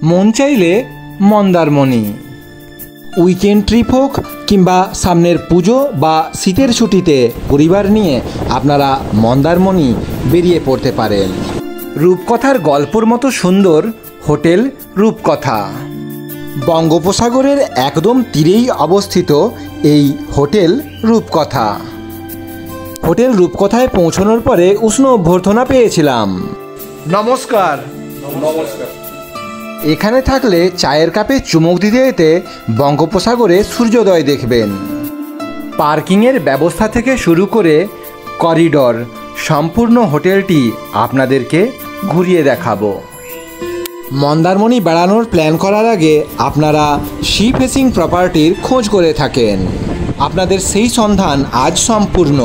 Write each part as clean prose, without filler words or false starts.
মন চাইলে Mandarmani. Weekend trip হোক কিংবা সামনের পুজো বা শীতের ছুটিতে পরিবার নিয়ে আপনারা মন্দারমণি বেরিয়ে পড়তে পারেন। রূপকথার গল্পর মতো সুন্দর হোটেল রূপকথা। বঙ্গোপসাগরের একদম তীরেই অবস্থিত এই হোটেল রূপকথা। হোটেল রূপকথায় পৌঁছানোর পরে উষ্ণ অভ্যর্থনা পেয়েছিলাম। নমস্কার। নমস্কার। এখানে থাকলে চায়ের কাপে চুমুক দিতে দিতে বঙ্গোপসাগরে সূর্যোদয় দেখবেন। পার্কিংয়ের ব্যবস্থা থেকে শুরু করে করিডর সম্পূর্ণ হোটেলটি আপনাদেরকে ঘুরিয়ে দেখাবো। মন্দারমণি বেড়ানোর প্ল্যান করার আগে আপনারা সি ফেসিং প্রপার্টির খোঁজ করে থাকেন, আপনাদের সেই সন্ধান আজ সম্পূর্ণ।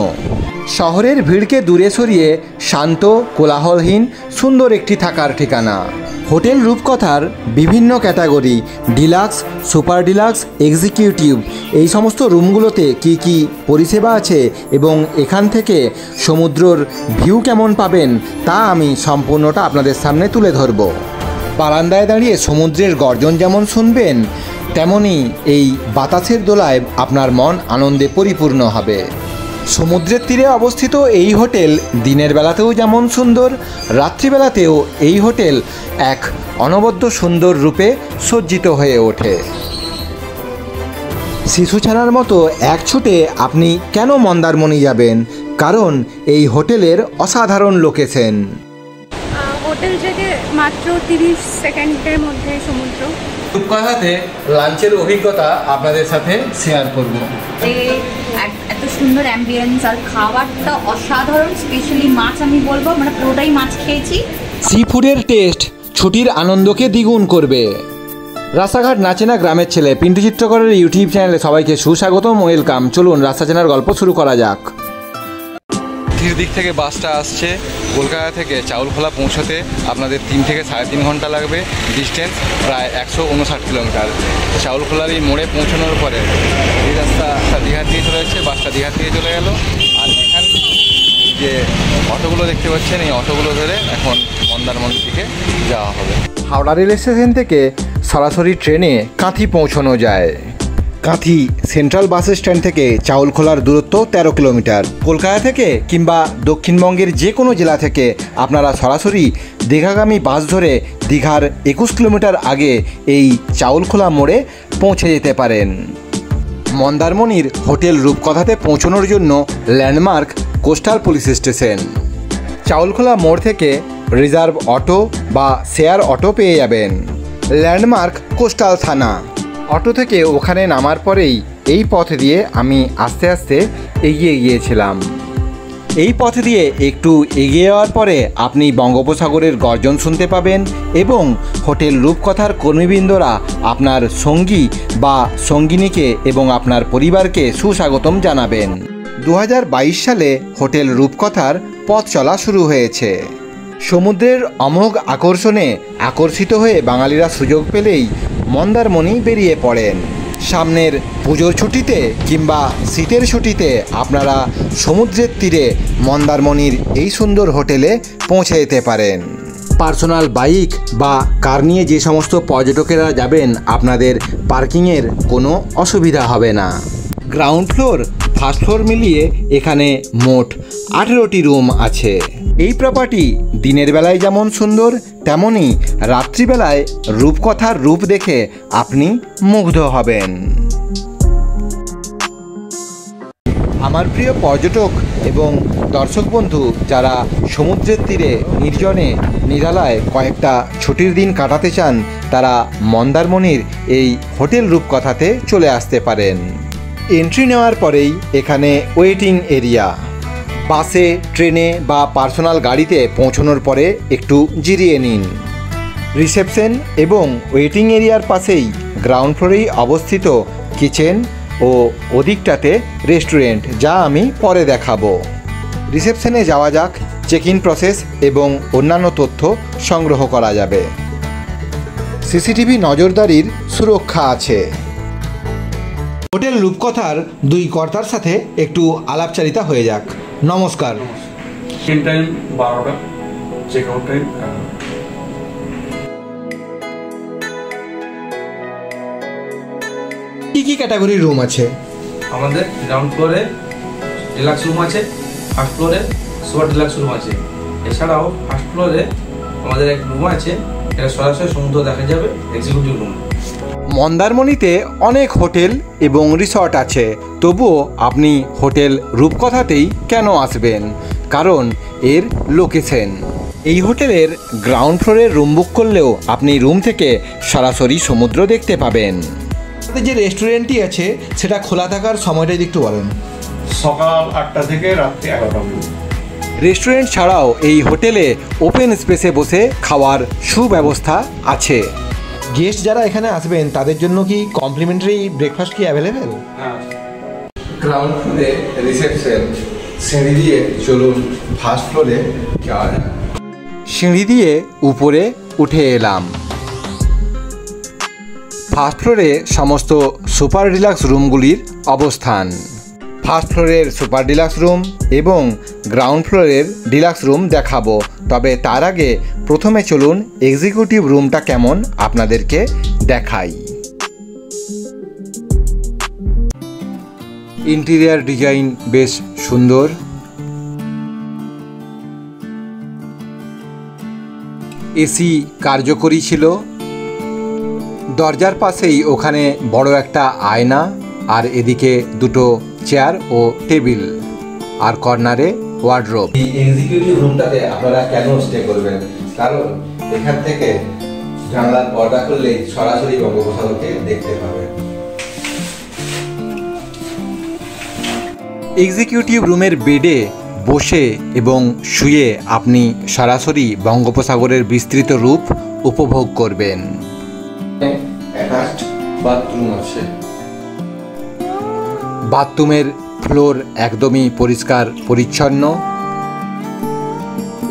শহরের ভিড়কে দূরে সরিয়ে শান্ত, কোলাহলহীন, সুন্দর একটি থাকার ঠিকানা। হোটেল রূপকথার বিভিন্ন category, deluxe, super deluxe, executive, এই সমস্ত রুমগুলোতে কি কি পরিষেবা আছে এবং এখান থেকে সমুদ্রর ভিউ কেমন পাবেন তা আমি সম্পূর্ণটা আপনাদের সামনে তুলে ধরব। বারান্দায় দাঁড়িয়ে সমুদ্রের গর্জন যেমন শুনবেন, তেমনি এই বাতাসের দোলায় আপনার মন আনন্দে পরিপূর্ণ হবে। সমুদ্রের তীরে অবস্থিত এই হোটেল দিনের বেলাতেও যেমন সুন্দর, রাত্রিবেলাতেও এই হোটেল এক অনবদ্য সুন্দর রূপে সজ্জিত হয়ে ওঠে। শিশু ছানার মতো এক ছুটে আপনি কেন মন্দারমণি যাবেন? কারণ এই হোটেলের অসাধারণ লোকেশন। হোটেল থেকে মাত্র 30 সেকেন্ডের মধ্যে সমুদ্র। রূপকথাতে লাঞ্চের অভিজ্ঞতা আপনাদের সাথে শেয়ার করব। এত সুন্দর অ্যাম্বিয়েন্স আর খাবারটা অসাধারণ, স্পেশালি মাছ আমি বলবো, মানে পুরোটাই মাছ খেয়েছি। সি ফুডের টেস্ট ছুটির আনন্দকে দ্বিগুণ করবে। রাস্তাঘাট নাচেনা গ্রামের ছেলে পিন্টু চিত্রকরের ইউটিউব চ্যানেলে সবাইকে সুস্বাগতম, ওয়েলকাম। চলুন রাস্তা চেনার গল্প শুরু করা যাক। দিক থেকে বাসটা আসছে, কলকাতা থেকে চাউলখোলা পৌঁছতে আপনাদের 3 থেকে 3.5 ঘন্টা লাগবে। ডিস্টেন্স প্রায় 159 কিলোমিটার। চাউলখোলার এই মোড়ে পৌঁছানোর পরে এই রাস্তাটা দীঘার দিকে চলে যাচ্ছে, বাসটা দীঘার দিকে চলে গেল। আর এখান যে অটোগুলো দেখতে পাচ্ছেন, এই অটোগুলো ধরে এখন মন্দারমণির দিকে যাওয়া হবে। হাওড়া রেল স্টেশন থেকে সরাসরি ট্রেনে কাঁথি পৌঁছানো যায়। কাঁথি সেন্ট্রাল বাস স্ট্যান্ড থেকে চাউলখোলার দূরত্ব 13 কিলোমিটার। কলকাতা থেকে কিংবা দক্ষিণবঙ্গের যে কোনো জেলা থেকে আপনারা সরাসরি দীঘাগামী বাস ধরে দীঘার 21 কিলোমিটার আগে এই চাউলখোলা মোড়ে পৌঁছে যেতে পারেন। মন্দারমণির হোটেল রূপকথাতে পৌঁছানোর জন্য landmark coastal police station. Chaulkhola মোড় থেকে রিজার্ভ অটো বা শেয়ার অটো পেয়ে যাবেন। ল্যান্ডমার্ক কোস্টাল থানা। অটো থেকে ওখানে নামার পরেই এই পথ দিয়ে আমি আস্তে আস্তে এগিয়ে গিয়েছিলাম। এই পথ দিয়ে একটু এগিয়ে যাওয়ার পরে আপনি বঙ্গোপসাগরের গর্জন শুনতে পাবেন এবং হোটেল রূপকথার কর্মীবৃন্দরা আপনার সঙ্গী বা সঙ্গিনীকে এবং আপনার পরিবারকে সুস্বাগতম জানাবেন। 2022 সালে হোটেল রূপকথার পথ চলা শুরু হয়েছে। সমুদ্রের অমোঘ আকর্ষণে আকর্ষিত হয়ে বাঙালিরা সুযোগ পেলেই মন্দারমণি বেরিয়ে পড়েন। সামনের পুজোর ছুটিতে কিংবা শীতের ছুটিতে আপনারা সমুদ্রের তীরে মন্দারমণির এই সুন্দর হোটেলে পৌঁছে যেতে পারেন। পার্সোনাল বাইক বা কার নিয়ে যে সমস্ত পর্যটকেরা যাবেন আপনাদের পার্কিংয়ের কোনো অসুবিধা হবে না। গ্রাউন্ড ফ্লোর, ফার্স্ট ফ্লোর মিলিয়ে এখানে মোট 18টি রুম আছে। এই প্রপার্টি দিনের বেলায় যেমন সুন্দর, তেমনই রাত্রিবেলায় রূপকথার রূপ দেখে আপনি মুগ্ধ হবেন। আমার প্রিয় পর্যটক এবং দর্শক বন্ধু যারা সমুদ্রের তীরে নির্জনে নিরালায় কয়েকটা ছুটির দিন কাটাতে চান, তারা মন্দারমণির এই হোটেল রূপকথাতে চলে আসতে পারেন। এন্ট্রি নেওয়ার পরেই এখানে ওয়েটিং এরিয়া। বাসে, ট্রেনে বা পার্সোনাল গাড়িতে পৌঁছানোর পরে একটু জিরিয়ে নিন। রিসেপশন এবং ওয়েটিং এরিয়ার পাশেই গ্রাউন্ড ফ্লোরেই অবস্থিত কিচেন ও ওদিকটাতে রেস্টুরেন্ট, যা আমি পরে দেখাবো। রিসেপশনে যাওয়া যাক। চেক ইন প্রসেস এবং অন্যান্য তথ্য সংগ্রহ করা যাবে। সিসিটিভি নজরদারির সুরক্ষা আছে। হোটেল রূপকথার দুই কর্তার সাথে একটু আলাপচারিতা হয়ে যাক। নমস্কার। চেক টাইম 12টা, চেক আউট টাইম কি ক্যাটাগরির রুম আছে? আমাদের গ্রাউন্ড ফ্লোরে ডিলাক্স রুম আছে, ফার্স্ট ফ্লোরে সুপার ডিলাক্স রুম আছে। এছাড়াও ফার্স্ট ফ্লোরে আমাদের এক রুম আছে, এটা সরাসরি সমুদ্র দেখা যাবে, এক্সিকিউটিভ রুম। মন্দারমণিতে অনেক হোটেল এবং রিসর্ট আছে, তবুও আপনি হোটেল রূপকথাতেই কেন আসবেন? কারণ এর লোকেশন। এই হোটেলের গ্রাউন্ড ফ্লোরের রুম বুক করলেও আপনি রুম থেকে সরাসরি সমুদ্র দেখতে পাবেন। যে রেস্টুরেন্টটি আছে সেটা খোলা থাকার সময়টা একটু বলেন। সকাল 8টা থেকে রাত্রি 11টা পর্যন্ত। রেস্টুরেন্ট ছাড়াও এই হোটেলে ওপেন স্পেসে বসে খাওয়ার সুব্যবস্থা আছে। গেস্ট যারা এখানে আসবেন তাদের জন্য কি কমপ্লিমেন্টারি ব্রেকফাস্ট কি অ্যাভেলেবেল? গ্রাউন্ড ফ্লোরে রিসেপশন, সিঁড়ি দিয়ে চলুন ফার্স্ট ফ্লোরে যাওয়া যাক। সিঁড়ি দিয়ে উপরে উঠে এলাম। ফার্স্ট ফ্লোরে সমস্ত সুপার ডিলাক্স রুমগুলির অবস্থান। ফার্স্ট ফ্লোরের সুপার ডিলাক্স রুম এবং গ্রাউন্ড ফ্লোরের ডিলাক্স রুম দেখাবো, তবে তার আগে প্রথমে চলুন এক্সিকিউটিভ রুমটা কেমন আপনাদেরকে দেখাই। ইন্টেরিয়ার ডিজাইন বেশ সুন্দর। এসি কার্যকরী ছিল। দরজার পাশেই ওখানে বড় একটা আয়না, আর এদিকে দুটো চেয়ার ও টেবিল, আর কর্নারে ওয়ার্ডরোব। এই এক্সিকিউটিভ রুমটাতে আপনারা কেন স্টে করবেন? কারণ এখান থেকে জানলার পর্দা করলেই সরাসরি বঙ্গোপসাগরকে দেখতে পাবেন। এক্সিকিউটিভ রুমের বেডে বসে এবং শুয়ে আপনি সরাসরি বঙ্গোপসাগরের বিস্তৃত রূপ উপভোগ করবেন। অ্যাটাচড বাথরুম আছে। বাথরুমের ফ্লোর একদমই পরিষ্কার পরিচ্ছন্ন।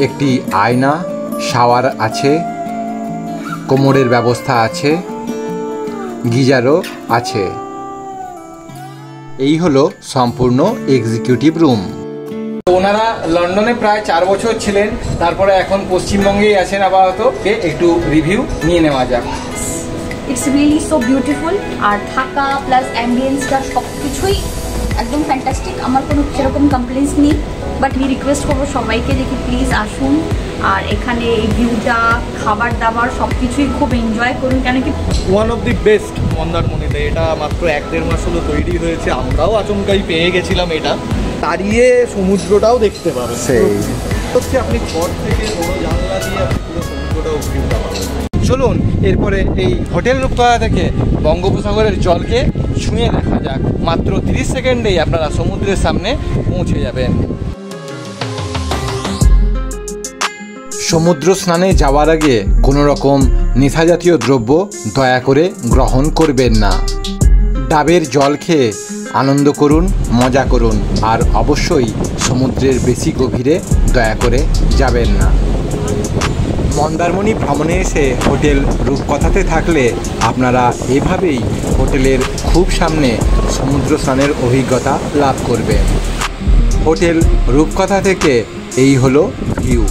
একটি আয়না, শাওয়ার আছে, কোমরের ব্যবস্থা আছে, গিজারও আছে। এই হলো সম্পূর্ণ এক্সিকিউটিভ রুম। ওনারা লন্ডনে প্রায় 4 বছর ছিলেন, তারপরে এখন পশ্চিমবঙ্গেই আছেন আপাতত। একটু রিভিউ নিয়ে নেওয়া যাক। ইটস রিয়েলি সো বিউটিফুল, আর থাকা প্লাস অ্যাম্বিয়েন্সটা সব কিছুই একদম ফ্যান্টাস্টিক। আমার কোনো সেরকম কমপ্লেন্স নেই, বাট আমি রিকোয়েস্ট করবো সবাইকে যে কি প্লিজ আসুন, আর এখানে এই ভিউটা, খাবার দাবার সব কিছুই খুব এনজয় করুন। কেন কি ওয়ান অফ দি বেস্ট মন্দারমণিতে। এটা মাত্র 1-1.5 মাস হলো তৈরি হয়েছে, আমরাও আচমকাই পেয়ে গেছিলাম এটা। তাড়িয়ে সমুদ্রটাও দেখতে পাবেন। সেই হচ্ছে আপনি ঘর থেকে বড় জানলা দিয়ে আপনি পুরো সমুদ্রটাও ভিউটা পাবেন। চলুন এরপরে এই হোটেল রূপকথা থেকে বঙ্গোপসাগরের জলকে ছুঁয়ে দেখা যাক। মাত্র 30 সেকেন্ডেই আপনারা সমুদ্রের সামনে পৌঁছে যাবেন। সমুদ্র স্নানে যাওয়ার আগে কোনো রকম নেশাজাতীয় দ্রব্য দয়া করে গ্রহণ করবেন না। ডাবের জল খেয়ে আনন্দ করুন, মজা করুন, আর অবশ্যই সমুদ্রের বেশি গভীরে দয়া করে যাবেন না। মন্দারমণি ভ্রমণে এসে হোটেল রূপকথাতে থাকলে আপনারা এভাবেই হোটেলের খুব সামনে সমুদ্র স্নানের অভিজ্ঞতা লাভ করবেন। হোটেল রূপকথা থেকে এই হলো ভিউ।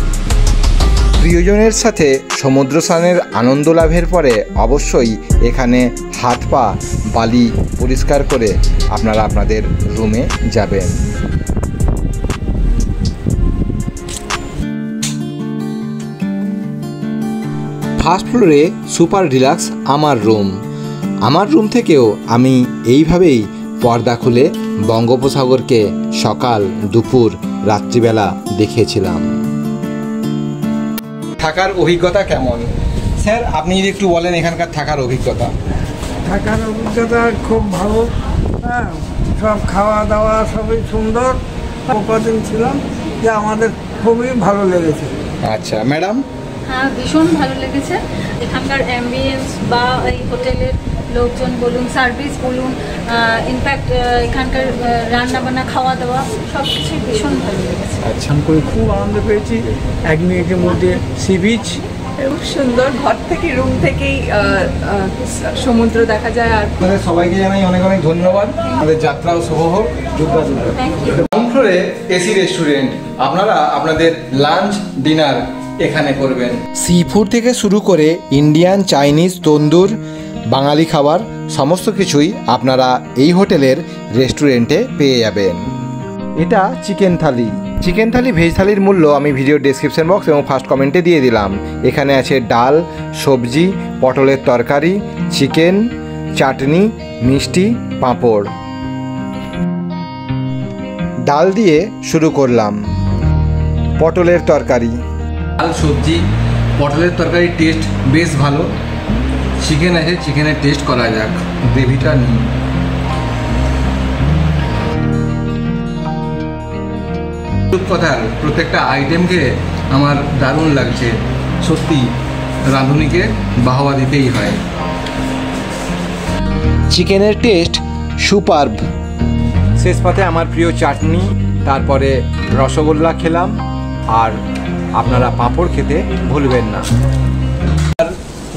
প্রিয়জনের সাথে সমুদ্র স্নানের আনন্দ লাভের পরে অবশ্যই এখানে হাত পা বালি পরিষ্কার করে আপনারা আপনাদের রুমে যাবেন। ফার্স্ট ফ্লোরে সুপার ডিলাক্স আমার রুম থেকেও আমি এইভাবেই পর্দা খুলে বঙ্গোপসাগরকে সকাল, দুপুর, রাত্রিবেলা দেখেছিলাম। থাকার অভিজ্ঞতা কেমন স্যার? আপনি যদি একটু বলেন এখানকার থাকার অভিজ্ঞতা। থাকার অভিজ্ঞতা খুব ভালো, হ্যাঁ, সব খাওয়া দাওয়া সবই সুন্দর। কদিন ছিলাম যে আমাদের খুবই ভালো লেগেছে। আচ্ছা ম্যাডাম? হ্যাঁ, ভীষণ ভালো লেগেছে। এখানকার অ্যাম্বিয়েন্স বা এই হোটেলের লোকজন বলুন, সার্ভিস বলুন, ইনফ্যাক্ট এখানকার রান্নাবান্না, খাওয়া দাওয়া সব কিছুই ভীষণ ভালো লেগেছে। আচ্ছা, করে খুব আনন্দ পেয়েছি। 1 মিনিটের মধ্যে সি বিচ, খুব সুন্দর। ঘর থেকে, রুম থেকেই সমুদ্র দেখা যায়। আর আপনাদের সবাইকে জানাই অনেক অনেক ধন্যবাদ। আমাদের যাত্রাও শুভ হোক। গ্রাউন্ড ফ্লোরে এসি রেস্টুরেন্ট, আপনারা আপনাদের লাঞ্চ, ডিনার এখানে করবেন। সি ফুড থেকে শুরু করে ইন্ডিয়ান, চাইনিজ, তন্দুর, বাঙালি খাবার সমস্ত কিছুই আপনারা এই হোটেলের রেস্টুরেন্টে পেয়ে যাবেন। এটা চিকেন থালি। চিকেন থালি ভেজ থালির মূল্য আমি ভিডিও ডেসক্রিপশন বক্স এবং ফার্স্ট কমেন্টে দিয়ে দিলাম। এখানে আছে ডাল, সবজি, পটলের তরকারি, চিকেন, চাটনি, মিষ্টি, পাঁপড়। ডাল দিয়ে শুরু করলাম। পটলের তরকারি, ডাল, সবজি, পটলের তরকারির টেস্ট বেশ ভালো। চিকেন আছে, চিকেনের টেস্ট করা যাক, গ্রেভিটা নিই। কথার প্রত্যেকটা আইটেমকে আমার দারুণ লাগছে। সত্যি রাঁধুনিকে বাহবা দিতেই হয়। চিকেনের টেস্ট সুপারব। শেষ পাতে আমার প্রিয় চাটনি, তারপরে রসগোল্লা খেলাম, আর আপনারা পাঁপড় খেতে ভুলবেন না। আর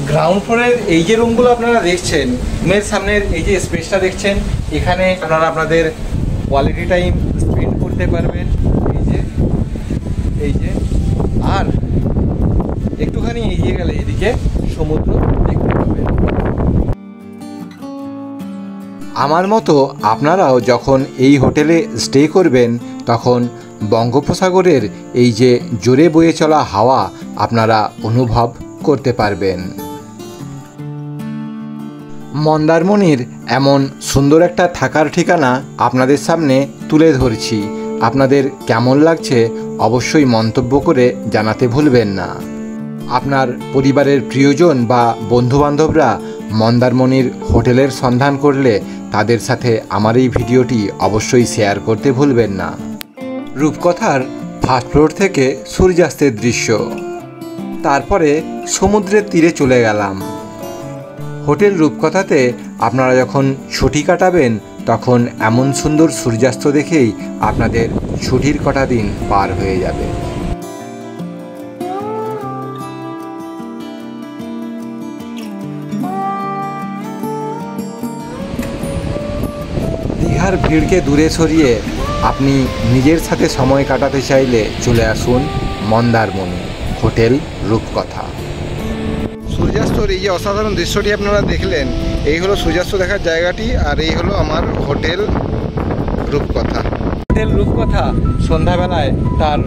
গ্রাউন্ড ফ্লোরের এই যে রুমগুলো আপনারা দেখছেন, রুমের সামনের এই যে স্পেসটা দেখছেন, এখানে আপনারা আপনাদের কোয়ালিটি টাইম স্পেন্ড করতে পারবেন। এই যে আর একটুখানি এগিয়ে গেলে এদিকে সমুদ্র দেখতে পাবেন। আমার মতো আপনারাও যখন এই হোটেলে স্টে করবেন তখন বঙ্গোপসাগরের এই যে জোরে বয়ে চলা হাওয়া আপনারা অনুভব করতে পারবেন। মন্দারমণির এমন সুন্দর একটা থাকার ঠিকানা আপনাদের সামনে তুলে ধরছি। আপনাদের কেমন লাগছে অবশ্যই মন্তব্য করে জানাতে ভুলবেন না। আপনার পরিবারের প্রিয়জন বা বন্ধুবান্ধবরা মন্দারমণির হোটেলের সন্ধান করলে তাদের সাথে আমার এই ভিডিওটি অবশ্যই শেয়ার করতে ভুলবেন না। রূপকথার ফার্স্ট ফ্লোর থেকে সূর্যাস্তের দৃশ্য, তারপরে সমুদ্রের তীরে চলে গেলাম। হোটেল রূপকথাতে আপনারা যখন ছুটি কাটাবেন তখন এমন সুন্দর সূর্যাস্ত দেখেই আপনাদের ছুটির কটা দিন পার হয়ে যাবে। দীঘার ভিড়কে দূরে সরিয়ে আপনি নিজের সাথে সময় কাটাতে চাইলে চলে আসুন মন্দারমণি হোটেল রূপকথা। সূর্যাস্তর এই যে অসাধারণ দৃশ্যটি আপনারা দেখলেন, এই হলো সূর্যাস্ত দেখার জায়গাটি, আর এই হলো আমার হোটেল রূপকথা। হোটেল রূপকথা সন্ধ্যাবেলায় তার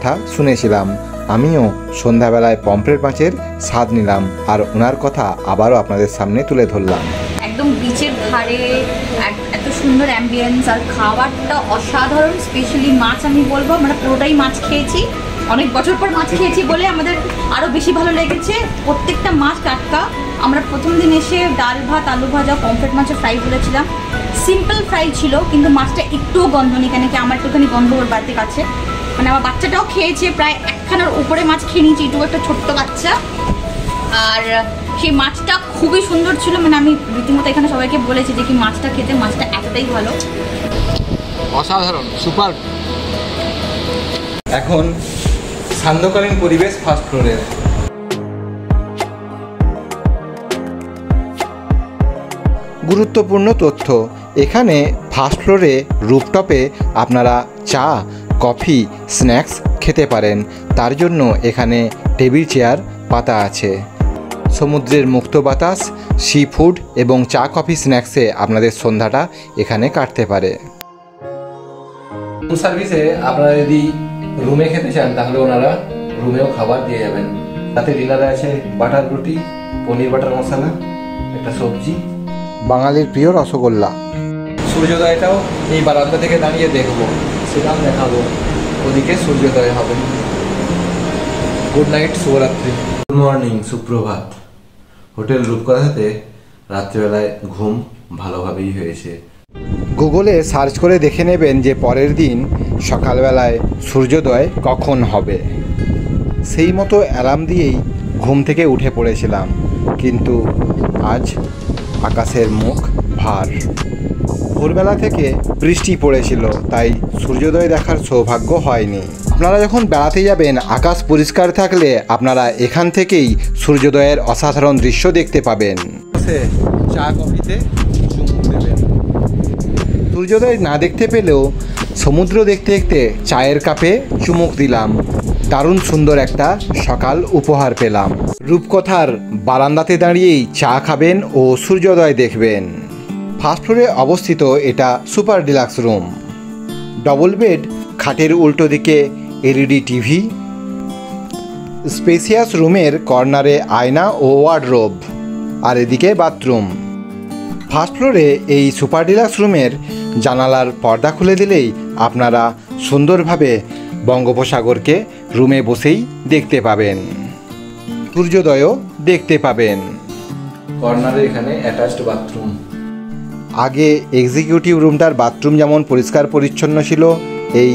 কথা শুনেছিলাম। আমিও সন্ধ্যাবেলায় পম্পলেট মাছের স্বাদ নিলাম, আর ওনার কথা আবারও আপনাদের সামনে তুলে ধরলাম। একদম বিচের ধারে এত সুন্দর অ্যাম্বিয়েন্স, আর খাবারটা অসাধারণ। স্পেশালি মাছ আমি বলবো, আমরা পুরোটাই মাছ খেয়েছি, অনেক বছর পর মাছ খেয়েছি বলে আমাদের আরও বেশি ভালো লেগেছে। প্রত্যেকটা মাছ টাটকা। আমরা প্রথম দিন এসে ডাল ভাত, আলু ভাজা, পম্পলেট মাছের ফ্রাই বলেছিলাম। সিম্পল ফ্রাই ছিল, কিন্তু মাছটা একটুও গন্ধ নেই, কেন কি আমার একটুখানি গন্ধ ওর বাড়িতে কাছে। মানে আমার বাচ্চাটাও খেয়েছে, প্রায় একখানার উপরে মাছ খেয়ে নিয়েছি, এটুকু একটা ছোট্ট বাচ্চা। আর সেই মাছটা খুবই সুন্দর ছিল, মানে আমি রীতিমতো এখানে সবাইকে বলেছি যে কি মাছটা খেতে, মাছটা এতটাই ভালো, অসাধারণ, সুপার। এখন সান্ধ্যকালীন পরিবেশ ফার্স্ট ফ্লোরের। গুরুত্বপূর্ণ তথ্য, এখানে ফার্স্ট ফ্লোরে রুফটপে আপনারা চা, কফি, স্ন্যাক্স খেতে পারেন। তার জন্য এখানে টেবিল চেয়ার পাতা আছে। সমুদ্রের মুক্ত বাতাস, সি ফুড এবং চা, কফি, স্ন্যাক্সে আপনাদের সন্ধ্যাটা এখানে কাটতে পারে। রুম সার্ভিসে আপনারা যদি রুমে খেতে চান তাহলে ওনারা রুমেও খাবার দিয়ে যাবেন। তাতে ডিনারে আছে বাটার রুটি, পনির বাটার মশলা, একটা সবজি, বাঙালির প্রিয় রসগোল্লা। সূর্যোদয়টাও এই বারান্দা থেকে দাঁড়িয়ে দেখবো, সেটাও দেখাবো। ওদিকে সূর্যোদয় হবে। গুড নাইট, শুভরাত্রি। গুড মর্নিং, সুপ্রভাত। হোটেল রূপকথাতে রাত্রিবেলায় ঘুম ভালোভাবেই হয়েছে। গুগলে সার্চ করে দেখে নেবেন যে পরের দিন সকালবেলায় সূর্যোদয় কখন হবে। সেই মতো অ্যালার্ম দিয়েই ঘুম থেকে উঠে পড়েছিলাম, কিন্তু আজ আকাশের মুখ ভার। ভোরবেলা থেকে বৃষ্টি পড়েছিল, তাই সূর্যোদয় দেখার সৌভাগ্য হয়নি। আপনারা যখন বেড়াতে যাবেন আকাশ পরিষ্কার থাকলে আপনারা এখান থেকেই সূর্যোদয়ের অসাধারণ দৃশ্য দেখতে পাবেন। চা কফিতে চুমুক দেবেন। সূর্যোদয় না দেখতে পেলেও সমুদ্র দেখতে দেখতে চায়ের কাপে চুমুক দিলাম। দারুণ সুন্দর একটা সকাল উপহার পেলাম। রূপকথার বারান্দাতে দাঁড়িয়েই চা খাবেন ও সূর্যোদয় দেখবেন। ফার্স্ট ফ্লোরে অবস্থিত এটা super deluxe room. Double bed, খাটের উল্টো দিকে এলইডি টিভি, স্পেসিয়াস রুমের কর্নারে আয়না ও ওয়ার্ডরোব, আর এদিকে বাথরুম। ফার্স্ট ফ্লোরে এই সুপার ডিলাক্স রুমের জানালার পর্দা খুলে দিলেই আপনারা সুন্দরভাবে বঙ্গোপসাগরকে রুমে বসেই দেখতে পাবেন, সূর্যোদয়ও দেখতে পাবেন। কর্নারে এখানে অ্যাটাচড বাথরুম। আগে এক্সিকিউটিভ রুমটার বাথরুম যেমন পরিষ্কার পরিচ্ছন্ন ছিল, এই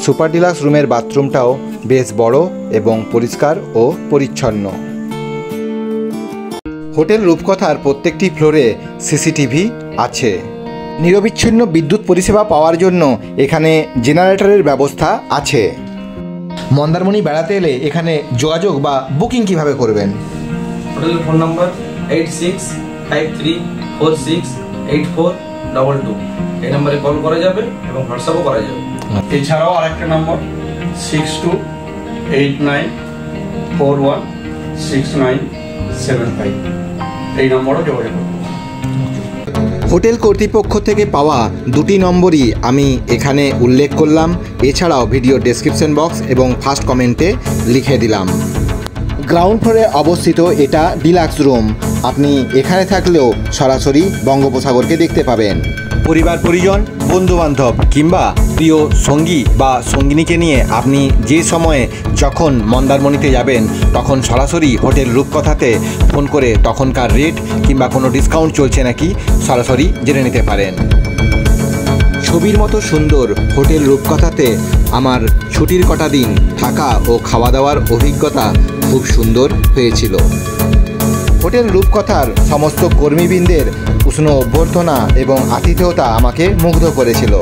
সুপার ডিলাক্স রুমের বাথরুমটাও বেশ বড় এবং পরিষ্কার ও পরিচ্ছন্ন। হোটেল রূপকথার প্রত্যেকটি ফ্লোরে সিসিটিভি আছে। নিরবিচ্ছিন্ন বিদ্যুৎ পরিষেবা পাওয়ার জন্য এখানে জেনারেটরের ব্যবস্থা আছে। মন্দারমণি বেড়াতে এলে এখানে যোগাযোগ বা বুকিং কিভাবে করবেন? হোটেলের ফোন নাম্বার 8653468422। এই নম্বরে কল করা যাবে এবং হোয়াটসঅ্যাপও করা যাবে। এছাড়াও আরেকটা নম্বর 6289416975, এই নম্বরও যোগাযোগ করুন। হোটেল কর্তৃপক্ষ থেকে পাওয়া দুটি নম্বরই আমি এখানে উল্লেখ করলাম। এছাড়াও ভিডিও ডেসক্রিপশন বক্স এবং ফার্স্ট কমেন্টে লিখে দিলাম। গ্রাউন্ড ফ্লোরে অবস্থিত এটা ডিলাক্স রুম। আপনি এখানে থাকলেও সরাসরি বঙ্গোপসাগরকে দেখতে পাবেন। পরিবার পরিজন, বন্ধুবান্ধব কিংবা প্রিয় সঙ্গী বা সঙ্গিনীকে নিয়ে আপনি যে সময়ে যখন মন্দারমণিতে যাবেন তখন সরাসরি হোটেল রূপকথাতে ফোন করে তখনকার রেট কিংবা কোনো ডিসকাউন্ট চলছে নাকি সরাসরি জেনে নিতে পারেন। ছবির মতো সুন্দর হোটেল রূপকথাতে আমার ছুটির কটা দিন থাকা ও খাওয়া দাওয়ার অভিজ্ঞতা খুব সুন্দর হয়েছিল। হোটেল রূপকথার সমস্ত কর্মীবৃন্দের উষ্ণ অভ্যর্থনা এবং আতিথেয়তা আমাকে মুগ্ধ করেছিল।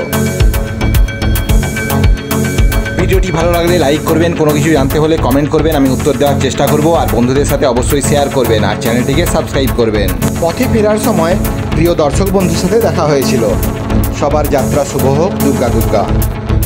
ভিডিওটি ভালো লাগলে লাইক করবেন, কোনো কিছু জানতে হলে কমেন্ট করবেন, আমি উত্তর দেওয়ার চেষ্টা করব। আর বন্ধুদের সাথে অবশ্যই শেয়ার করবেন আর চ্যানেলটিকে সাবস্ক্রাইব করবেন। পথে ফেরার সময় প্রিয় দর্শক বন্ধুর সাথে দেখা হয়েছিল। সবার যাত্রা শুভ হোক। দুর্গা দুর্গা।